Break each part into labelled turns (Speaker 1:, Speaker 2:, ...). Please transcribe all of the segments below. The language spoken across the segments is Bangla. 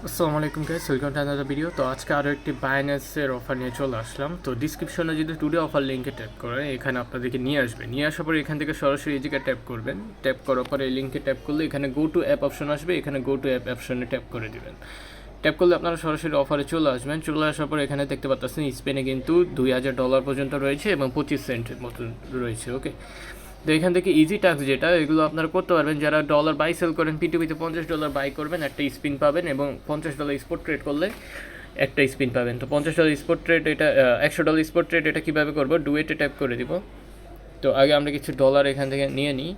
Speaker 1: আসসালামু আলাইকুম guys, welcome to another video. তো আজকে আরও একটি বাইন্যান্সের অফার নিয়ে চলে আসলাম। তো ডিসক্রিপশনে যদি টুডে অফার লিঙ্কে ট্যাপ করে এখানে আপনাদেরকে নিয়ে আসবে। নিয়ে আসার পরে এখান থেকে সরাসরি এই জায়গায় ট্যাপ করবেন। ট্যাপ করার পরে এই লিঙ্কে ট্যাপ করলে এখানে গো টু অ্যাপ অপশন আসবে। এখানে গো টু অ্যাপ অপশনে ট্যাপ করে দেবেন। ট্যাপ করলে আপনারা সরাসরি অফারে চলে আসবেন। চলে আসার পরে এখানে দেখতে পাচ্ছেন স্পেনে কিন্তু $2000 পর্যন্ত রয়েছে এবং 25 সেন্টের মতন রয়েছে। ওকে, তো এখান থেকে ইজি টাস্ক যেটা এগুলো আপনারা করতে পারবেন। যারা ডলার বাই সেল করেন, পিটুপিতে $50 বাই করবেন, একটা স্পিন পাবেন, এবং $50 স্পট ট্রেড করলে একটা স্পিন পাবেন। তো $50 স্পট ট্রেড, এটা $100 স্পট ট্রেড, এটা কীভাবে করবো, ডুয়েটে ট্যাপ করে দিব। তো আগে আমরা কিছু ডলার এখান থেকে নিয়ে নিই।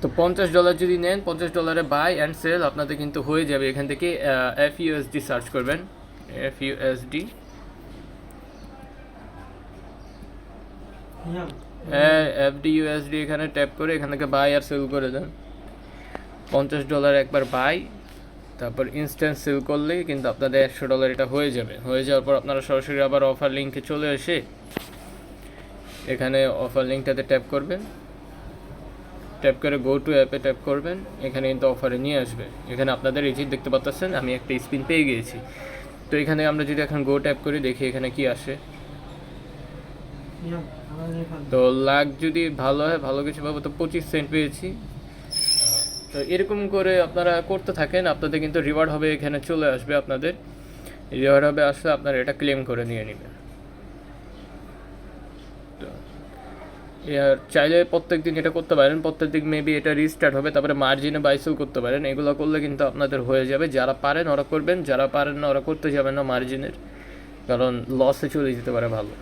Speaker 1: তো $50 যদি নেন, $50 বাই অ্যান্ড সেল আপনাদের কিন্তু হয়ে যাবে। এখান থেকে FUSD সার্চ করবেন, FUSD, FDUSD, এখানে ট্যাপ করে এখান থেকে বাই আর সেল করে দেন। $50 একবার বাই, তারপর ইনস্ট্যান্ট সেল করলেই কিন্তু আপনাদের $100 এটা হয়ে যাবে। হয়ে যাওয়ার পর আপনারা সরাসরি আবার অফার লিঙ্কে চলে এসে এখানে অফার লিঙ্কটাতে ট্যাপ করবেন। ট্যাপ করে গো টু অ্যাপে ট্যাপ করবেন। এখানে কিন্তু অফারে নিয়ে আসবে। এখানে আপনাদের এই যে দেখতে পাচ্ছেন আমি একটা স্পিন পেয়ে গিয়েছি। তো এখানে আমরা যদি এখন গো ট্যাপ করি, দেখি এখানে কি আসে। তো লাখ যদি ভালো হয়, ভালো কিছু পাবো। তো 25 সেন্ট পেয়েছি। তো এরকম করে আপনারা করতে থাকেন, আপনাদের কিন্তু রিওয়ার্ড হবে, এখানে চলে আসবে। আপনাদের রিওয়ার্ড হবে, আসলে আপনারা এটা ক্লেম করে নিয়ে নেবেন। তো আর চাইলে প্রত্যেক দিন এটা করতে পারেন। প্রত্যেক দিন মেবি এটা রিস্টার্ট হবে, তারপরে মার্জিনে বাইসেল করতে পারেন। এগুলো করলে কিন্তু আপনাদের হয়ে যাবে। যারা পারেন ওরা করবেন, যারা পারেন না ওরা করতে যাবেন না মার্জিনের, কারণ লসে চলে যেতে পারে ভালো।